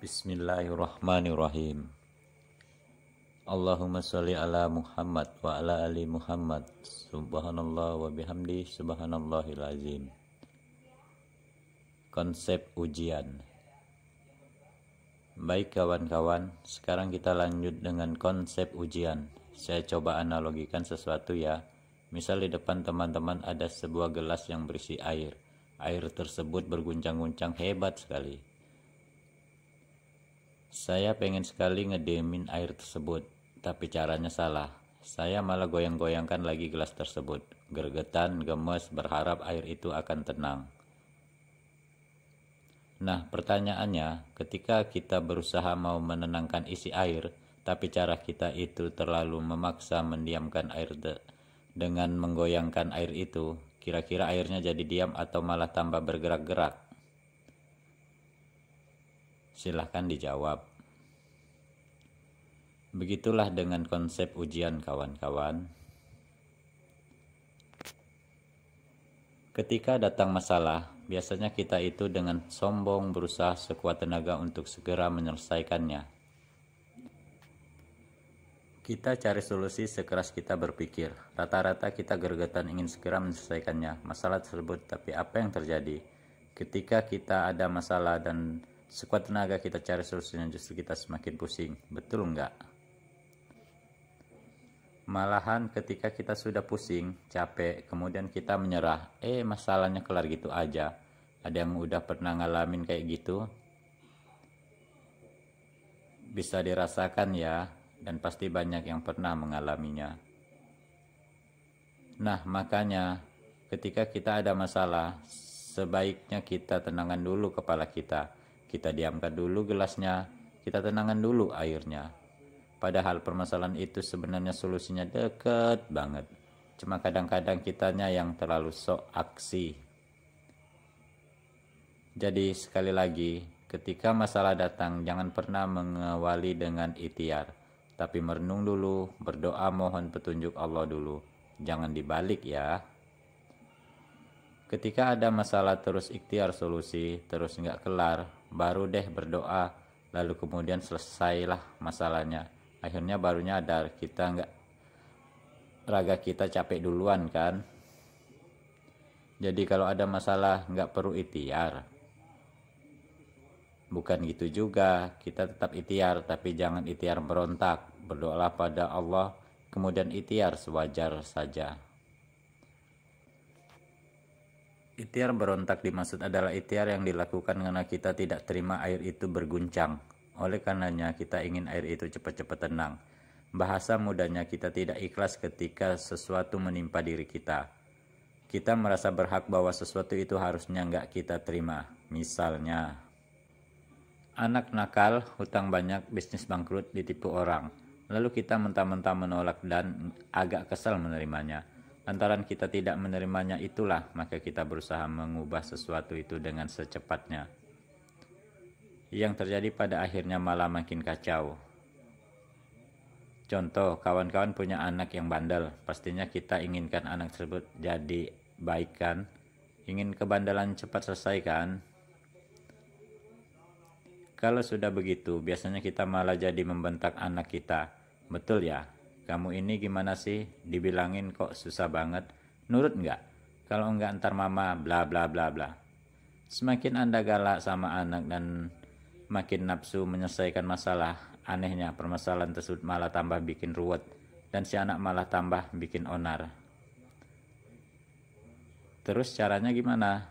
Bismillahirrahmanirrahim. Allahumma sholli ala Muhammad wa ala ali Muhammad. Subhanallah wa bihamdi subhanallahil azim. Konsep ujian. Baik kawan-kawan, sekarang kita lanjut dengan konsep ujian. Saya coba analogikan sesuatu ya. Misal di depan teman-teman ada sebuah gelas yang berisi air. Air tersebut berguncang-guncang hebat sekali. Saya pengen sekali ngediemin air tersebut, tapi caranya salah. Saya malah goyang-goyangkan lagi gelas tersebut. Gergetan, gemes, berharap air itu akan tenang. Nah, pertanyaannya, ketika kita berusaha mau menenangkan isi air, tapi cara kita itu terlalu memaksa mendiamkan air dengan menggoyangkan air itu, kira-kira airnya jadi diam atau malah tambah bergerak-gerak? Silahkan dijawab. Begitulah dengan konsep ujian kawan-kawan. Ketika datang masalah, biasanya kita itu dengan sombong berusaha sekuat tenaga untuk segera menyelesaikannya. Kita cari solusi sekeras kita berpikir. Rata-rata kita gergetan ingin segera menyelesaikannya masalah tersebut, tapi apa yang terjadi? Ketika kita ada masalah dan sekuat tenaga kita cari solusinya, justru kita semakin pusing. Betul enggak? Malahan ketika kita sudah pusing, capek, kemudian kita menyerah. Masalahnya kelar gitu aja. Ada yang udah pernah ngalamin kayak gitu? Bisa dirasakan ya, dan pasti banyak yang pernah mengalaminya. Nah, makanya ketika kita ada masalah, sebaiknya kita tenangkan dulu kepala kita. Kita diamkan dulu gelasnya, kita tenangkan dulu airnya. Padahal permasalahan itu sebenarnya solusinya deket banget. Cuma kadang-kadang kitanya yang terlalu sok aksi. Jadi sekali lagi, ketika masalah datang jangan pernah mengawali dengan ikhtiar, tapi merenung dulu, berdoa mohon petunjuk Allah dulu. Jangan dibalik ya. Ketika ada masalah terus ikhtiar solusi, terus nggak kelar, baru deh berdoa, lalu kemudian selesailah masalahnya. Akhirnya baru nyadar raga kita capek duluan kan. Jadi kalau ada masalah nggak perlu ikhtiar. Bukan gitu juga, kita tetap ikhtiar, tapi jangan ikhtiar berontak. Berdoalah pada Allah, kemudian ikhtiar sewajar saja. Ikhtiar berontak dimaksud adalah ikhtiar yang dilakukan karena kita tidak terima air itu berguncang. Oleh karenanya kita ingin air itu cepat-cepat tenang. Bahasa mudahnya kita tidak ikhlas ketika sesuatu menimpa diri kita. Kita merasa berhak bahwa sesuatu itu harusnya nggak kita terima. Misalnya, anak nakal, hutang banyak, bisnis bangkrut, ditipu orang. Lalu kita mentah-mentah menolak dan agak kesal menerimanya. Lantaran kita tidak menerimanya itulah, maka kita berusaha mengubah sesuatu itu dengan secepatnya. Yang terjadi pada akhirnya malah makin kacau. Contoh, kawan-kawan punya anak yang bandel. Pastinya kita inginkan anak tersebut jadi baik kan? Ingin kebandelan cepat selesai kan? Kalau sudah begitu, biasanya kita malah jadi membentak anak kita. Betul ya? Kamu ini gimana sih? Dibilangin kok susah banget. Nurut nggak? Kalau enggak ntar mama bla bla bla bla. Semakin Anda galak sama anak dan makin nafsu menyelesaikan masalah, anehnya permasalahan tersebut malah tambah bikin ruwet dan si anak malah tambah bikin onar. Terus caranya gimana?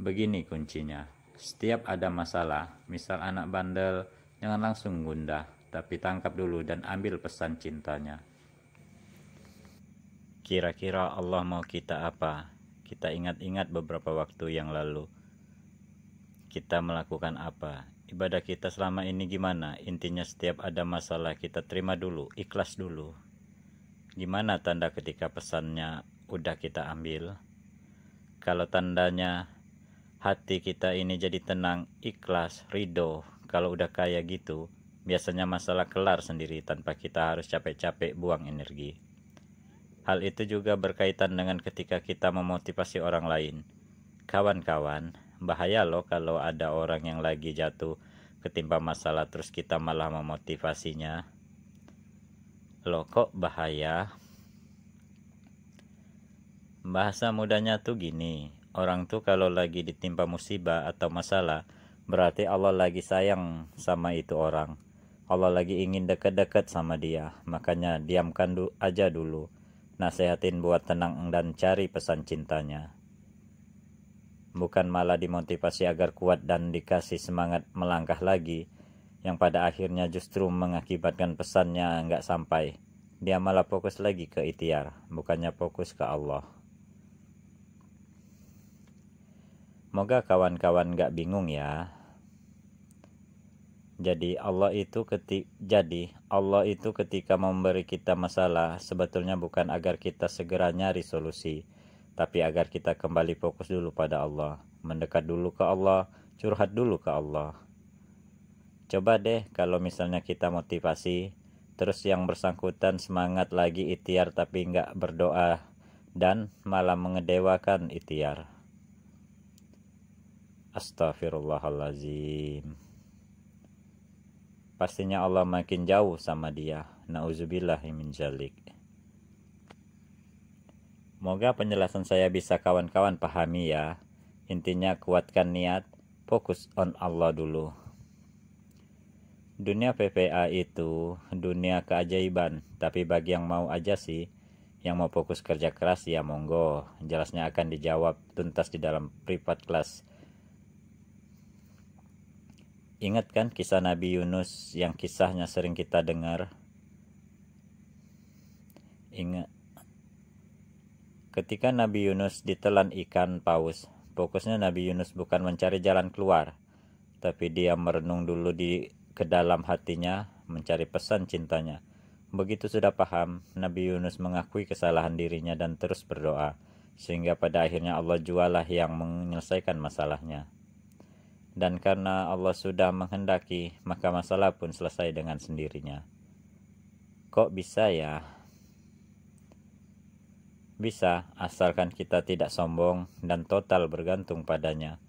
Begini kuncinya. Setiap ada masalah, misal anak bandel, jangan langsung gundah, tapi tangkap dulu dan ambil pesan cintanya. Kira-kira Allah mau kita apa? Kita ingat-ingat beberapa waktu yang lalu. Kita melakukan apa? Ibadah kita selama ini gimana? Intinya setiap ada masalah kita terima dulu, ikhlas dulu. Gimana tanda ketika pesannya udah kita ambil? Kalau tandanya hati kita ini jadi tenang, ikhlas, ridho. Kalau udah kayak gitu, biasanya masalah kelar sendiri tanpa kita harus capek-capek buang energi. Hal itu juga berkaitan dengan ketika kita memotivasi orang lain. Kawan-kawan, Bahaya loh kalau ada orang yang lagi jatuh ketimpa masalah terus kita malah memotivasinya. Loh kok bahaya? Bahasa mudahnya tuh gini, orang tuh kalau lagi ditimpa musibah atau masalah, berarti Allah lagi sayang sama itu orang. Allah lagi ingin dekat-dekat sama dia, makanya diamkan aja dulu. Nasehatin buat tenang dan cari pesan cintanya. Bukan malah dimotivasi agar kuat dan dikasih semangat melangkah lagi, yang pada akhirnya justru mengakibatkan pesannya nggak sampai. Dia malah fokus lagi ke ikhtiar, bukannya fokus ke Allah. Moga kawan-kawan gak bingung ya. Jadi Allah itu ketika memberi kita masalah sebetulnya bukan agar kita segera nyari solusi, tapi agar kita kembali fokus dulu pada Allah, mendekat dulu ke Allah, curhat dulu ke Allah. Coba deh kalau misalnya kita motivasi, terus yang bersangkutan semangat lagi ikhtiar tapi gak berdoa dan malah mengedewakan ikhtiar. Astaghfirullahalazim. Pastinya Allah makin jauh sama dia. Nauzubillahi min dzalik. Moga penjelasan saya bisa kawan-kawan pahami ya. Intinya kuatkan niat, fokus on Allah dulu. Dunia PPA itu dunia keajaiban, tapi bagi yang mau aja sih, yang mau fokus kerja keras ya monggo. Jelasnya akan dijawab tuntas di dalam private class. Ingat kan kisah Nabi Yunus yang kisahnya sering kita dengar? Ingat. Ketika Nabi Yunus ditelan ikan paus, fokusnya Nabi Yunus bukan mencari jalan keluar, tapi dia merenung dulu ke dalam hatinya, mencari pesan cintanya. Begitu sudah paham, Nabi Yunus mengakui kesalahan dirinya dan terus berdoa, sehingga pada akhirnya Allah jualah yang menyelesaikan masalahnya. Dan karena Allah sudah menghendaki, maka masalah pun selesai dengan sendirinya. Kok bisa ya? Bisa, asalkan kita tidak sombong dan total bergantung padanya.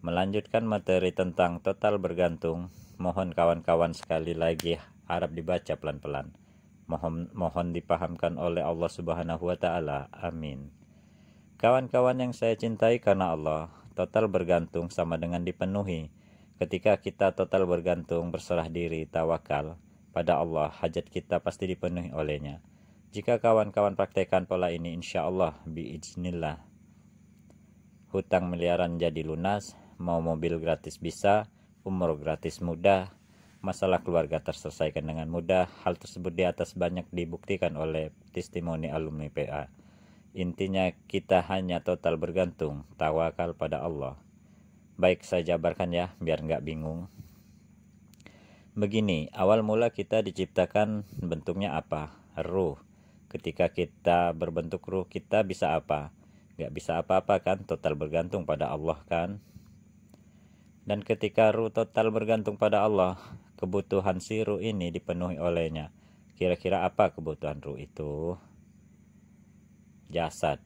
Melanjutkan materi tentang total bergantung, mohon kawan-kawan sekali lagi harap dibaca pelan-pelan. Mohon dipahamkan oleh Allah Subhanahu wa Ta'ala. Amin. Kawan-kawan yang saya cintai karena Allah, total bergantung sama dengan dipenuhi. Ketika kita total bergantung, berserah diri, tawakal pada Allah, hajat kita pasti dipenuhi olehnya. Jika kawan-kawan praktekkan pola ini, insya Allah biiznillah hutang miliaran jadi lunas, mau mobil gratis bisa, umroh gratis mudah, masalah keluarga terselesaikan dengan mudah. Hal tersebut di atas banyak dibuktikan oleh testimoni alumni PA. Intinya kita hanya total bergantung, tawakal pada Allah. Baik, saya jabarkan ya, biar nggak bingung. Begini, awal mula kita diciptakan bentuknya apa? Ruh. Ketika kita berbentuk ruh, kita bisa apa? Nggak bisa apa-apa kan, total bergantung pada Allah kan. Dan ketika ruh total bergantung pada Allah, kebutuhan si ruh ini dipenuhi olehnya. Kira-kira apa kebutuhan ruh itu? Jasad.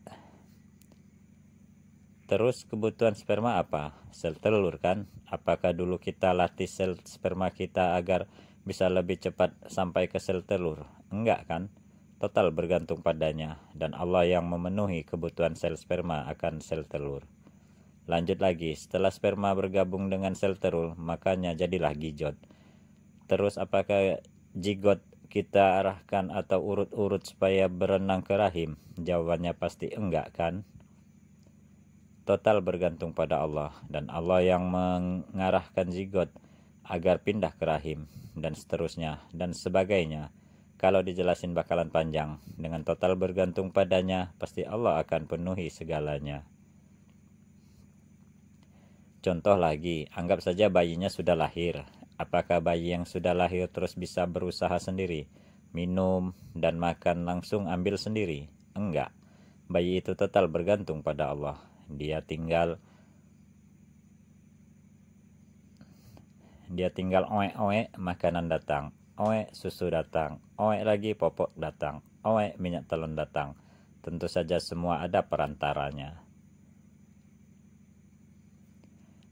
Terus kebutuhan sperma apa? Sel telur kan? Apakah dulu kita latih sel sperma kita agar bisa lebih cepat sampai ke sel telur? Enggak kan? Total bergantung padanya, dan Allah yang memenuhi kebutuhan sel sperma akan sel telur. Lanjut lagi, setelah sperma bergabung dengan sel telur, makanya jadilah gigot. Terus apakah jigot kita arahkan atau urut-urut supaya berenang ke rahim? Jawabannya pasti enggak kan? Total bergantung pada Allah, dan Allah yang mengarahkan zigot agar pindah ke rahim, dan seterusnya, dan sebagainya. Kalau dijelasin bakalan panjang. Dengan total bergantung padanya, pasti Allah akan penuhi segalanya. Contoh lagi, anggap saja bayinya sudah lahir. Apakah bayi yang sudah lahir terus bisa berusaha sendiri, minum dan makan langsung ambil sendiri? Enggak. Bayi itu total bergantung pada Allah. Dia tinggal oe-oe, makanan datang, oe susu datang, oe lagi popok datang, oe minyak telon datang. Tentu saja semua ada perantaranya.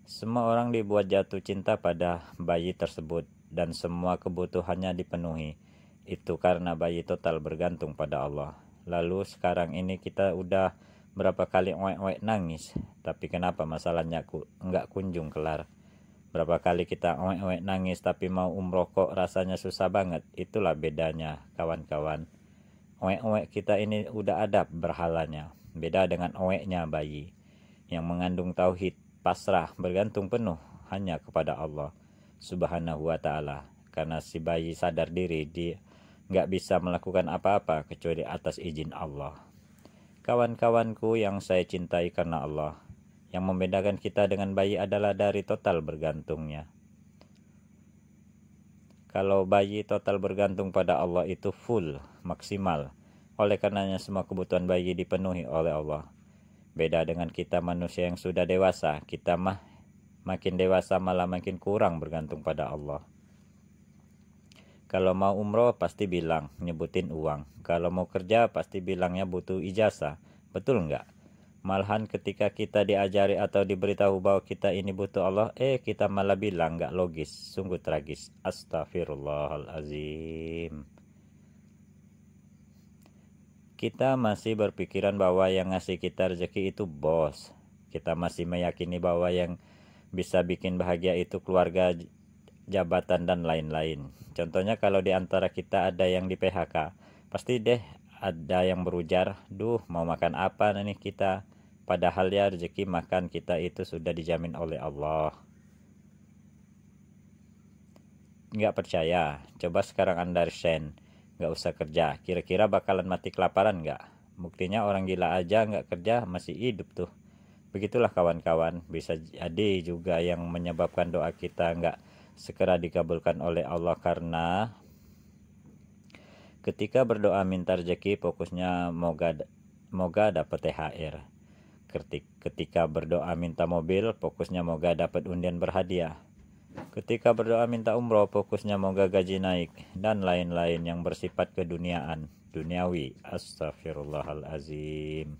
Semua orang dibuat jatuh cinta pada bayi tersebut dan semua kebutuhannya dipenuhi. Itu karena bayi total bergantung pada Allah. Lalu sekarang ini kita udah berapa kali oek-oek nangis, tapi kenapa masalahnya nggak kunjung kelar? Berapa kali kita oek-oek nangis tapi mau umroh kok rasanya susah banget. Itulah bedanya kawan-kawan. Oek-oek kita ini udah ada berhalanya. Beda dengan oeknya bayi yang mengandung tauhid, pasrah, bergantung penuh hanya kepada Allah Subhanahu wa ta'ala. Karena si bayi sadar diri dia nggak bisa melakukan apa-apa kecuali atas izin Allah. Kawan-kawanku yang saya cintai karena Allah, yang membedakan kita dengan bayi adalah dari total bergantungnya. Kalau bayi total bergantung pada Allah itu full, maksimal. Oleh karenanya semua kebutuhan bayi dipenuhi oleh Allah. Beda dengan kita manusia yang sudah dewasa, kita makin dewasa malah makin kurang bergantung pada Allah. Kalau mau umroh pasti bilang nyebutin uang. Kalau mau kerja pasti bilangnya butuh ijazah. Betul nggak? Malahan ketika kita diajari atau diberitahu bahwa kita ini butuh Allah, kita malah bilang nggak logis. Sungguh tragis. Astaghfirullahalazim. Kita masih berpikiran bahwa yang ngasih kita rezeki itu bos. Kita masih meyakini bahwa yang bisa bikin bahagia itu keluarga, jabatan, dan lain-lain. Contohnya kalau di antara kita ada yang di PHK, pasti deh ada yang berujar, duh mau makan apa nih kita? Padahal ya rezeki makan kita itu sudah dijamin oleh Allah. Nggak percaya? Coba sekarang Anda resign, nggak usah kerja. Kira-kira bakalan mati kelaparan nggak? Buktinya orang gila aja nggak kerja masih hidup tuh. Begitulah kawan-kawan, bisa jadi juga yang menyebabkan doa kita nggak segera dikabulkan oleh Allah karena ketika berdoa minta rezeki fokusnya moga dapat THR. Ketika berdoa minta mobil fokusnya moga dapat undian berhadiah. Ketika berdoa minta umroh fokusnya moga gaji naik dan lain-lain yang bersifat keduniaan, duniawi. Astaghfirullahalazim.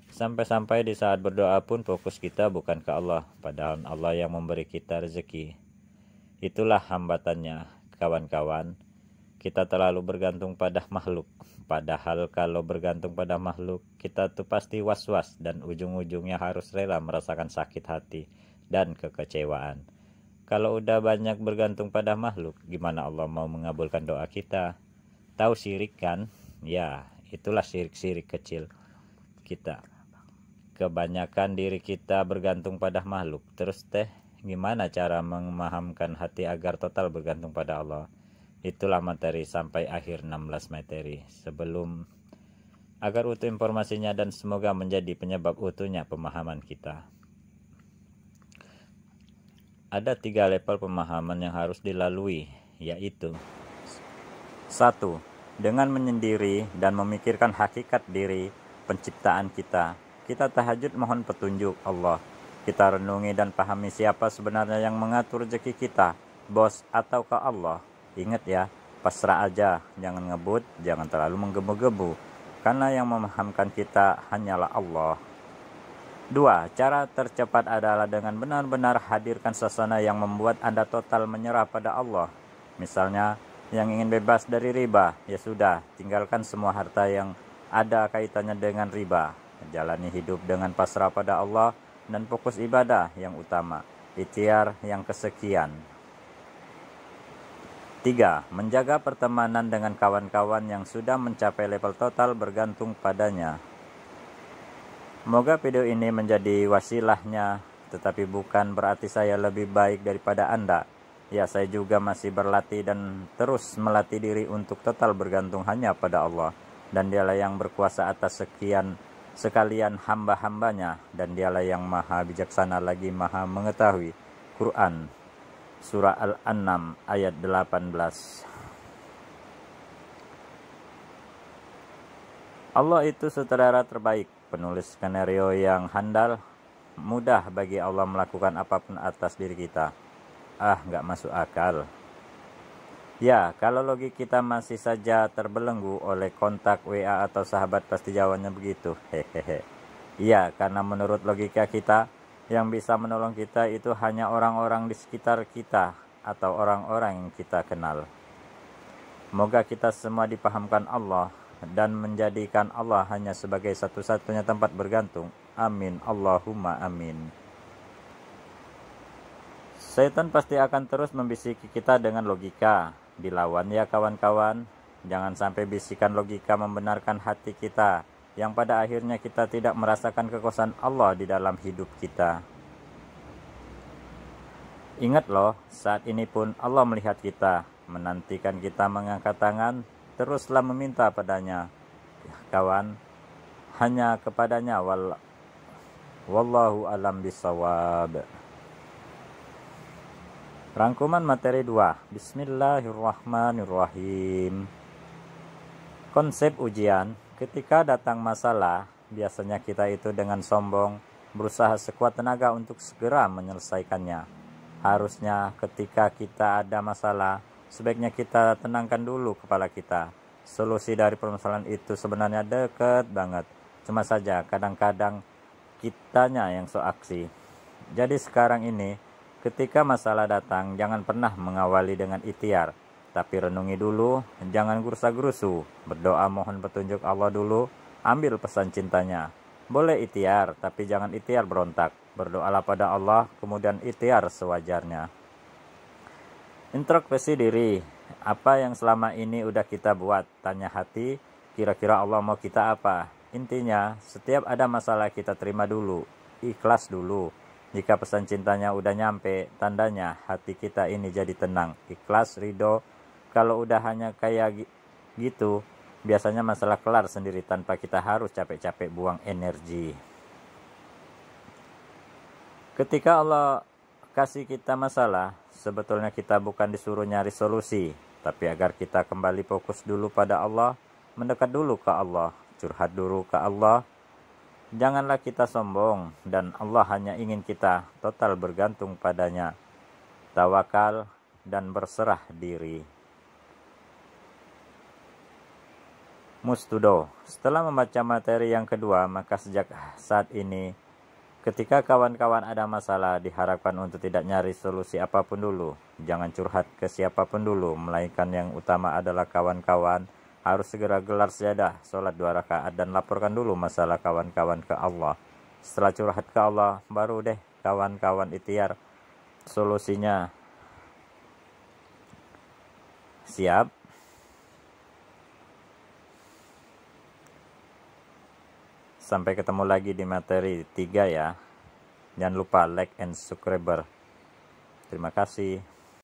Sampai-sampai di saat berdoa pun fokus kita bukan ke Allah, padahal Allah yang memberi kita rezeki. Itulah hambatannya, kawan-kawan. Kita terlalu bergantung pada makhluk. Padahal kalau bergantung pada makhluk, kita tuh pasti was-was dan ujung-ujungnya harus rela merasakan sakit hati dan kekecewaan. Kalau udah banyak bergantung pada makhluk, gimana Allah mau mengabulkan doa kita? Tahu syirik kan? Ya, itulah syirik-syirik kecil kita. Kebanyakan diri kita bergantung pada makhluk. Terus gimana cara memahamkan hati agar total bergantung pada Allah? Itulah materi sampai akhir 16 materi. Agar utuh informasinya dan semoga menjadi penyebab utuhnya pemahaman kita. Ada 3 level pemahaman yang harus dilalui, yaitu 1. Dengan menyendiri dan memikirkan hakikat diri penciptaan kita. Kita tahajud mohon petunjuk Allah. Kita renungi dan pahami siapa sebenarnya yang mengatur rezeki kita, bos ataukah Allah. Ingat ya, pasrah aja, jangan ngebut, jangan terlalu menggebu-gebu. Karena yang memahamkan kita hanyalah Allah. 2. Cara tercepat adalah dengan benar-benar hadirkan suasana yang membuat Anda total menyerah pada Allah. Misalnya, yang ingin bebas dari riba, ya sudah, tinggalkan semua harta yang ada kaitannya dengan riba. Jalani hidup dengan pasrah pada Allah dan fokus ibadah yang utama. Ikhtiar yang kesekian. 3. Menjaga pertemanan dengan kawan-kawan yang sudah mencapai level total bergantung padanya. Semoga video ini menjadi wasilahnya, tetapi bukan berarti saya lebih baik daripada Anda. Ya, saya juga masih berlatih dan terus melatih diri untuk total bergantung hanya pada Allah. Dan dialah yang berkuasa atas sekalian hamba-hambanya. Dan dialah yang maha bijaksana lagi maha mengetahui. Quran Surah Al-An'am ayat 18. Allah itu sutradara terbaik, penulis skenario yang handal. Mudah bagi Allah melakukan apapun atas diri kita. Nggak masuk akal. Ya, kalau logik kita masih saja terbelenggu oleh kontak WA atau sahabat pasti jawabannya begitu. Hehehe. Iya, karena menurut logika kita, Yang bisa menolong kita itu hanya orang-orang di sekitar kita atau orang-orang yang kita kenal. Moga kita semua dipahamkan Allah dan menjadikan Allah hanya sebagai satu-satunya tempat bergantung. Amin. Allahumma amin. Setan pasti akan terus membisiki kita dengan logika. Dilawan ya kawan-kawan. Jangan sampai bisikan logika membenarkan hati kita, yang pada akhirnya kita tidak merasakan kekuasaan Allah di dalam hidup kita. Ingat loh, saat ini pun Allah melihat kita, menantikan kita mengangkat tangan, teruslah meminta padanya. Kawan, hanya kepadanya. Wallahu alam bisawab. Rangkuman materi 2. Bismillahirrahmanirrahim. Konsep ujian. Ketika datang masalah, biasanya kita itu dengan sombong berusaha sekuat tenaga untuk segera menyelesaikannya. Harusnya ketika kita ada masalah, sebaiknya kita tenangkan dulu kepala kita. Solusi dari permasalahan itu sebenarnya dekat banget. Cuma saja kadang-kadang kitanya yang so aksi. Jadi sekarang ini, ketika masalah datang, jangan pernah mengawali dengan ikhtiar. Tapi renungi dulu, jangan gerusa-gerusu. Berdoa mohon petunjuk Allah dulu, ambil pesan cintanya. Boleh ikhtiar, tapi jangan ikhtiar berontak. Berdoalah pada Allah, kemudian ikhtiar sewajarnya. Introspeksi diri. Apa yang selama ini udah kita buat? Tanya hati, kira-kira Allah mau kita apa? Intinya, setiap ada masalah kita terima dulu. Ikhlas dulu. Jika pesan cintanya udah nyampe, tandanya hati kita ini jadi tenang. Ikhlas, ridho. Kalau udah hanya kayak gitu, biasanya masalah kelar sendiri tanpa kita harus capek-capek buang energi. Ketika Allah kasih kita masalah, sebetulnya kita bukan disuruh nyari solusi, tapi agar kita kembali fokus dulu pada Allah, mendekat dulu ke Allah, curhat dulu ke Allah. Janganlah kita sombong, dan Allah hanya ingin kita total bergantung padanya, tawakal dan berserah diri. Mustudo. Setelah membaca materi yang kedua, maka sejak saat ini, ketika kawan-kawan ada masalah, diharapkan untuk tidak nyari solusi apapun dulu. Jangan curhat ke siapapun dulu, melainkan yang utama adalah kawan-kawan harus segera gelar sajadah, sholat 2 rakaat dan laporkan dulu masalah kawan-kawan ke Allah. Setelah curhat ke Allah, baru deh kawan-kawan ikhtiar solusinya. Siap? Sampai ketemu lagi di materi 3 ya. Jangan lupa like and subscribe. Terima kasih.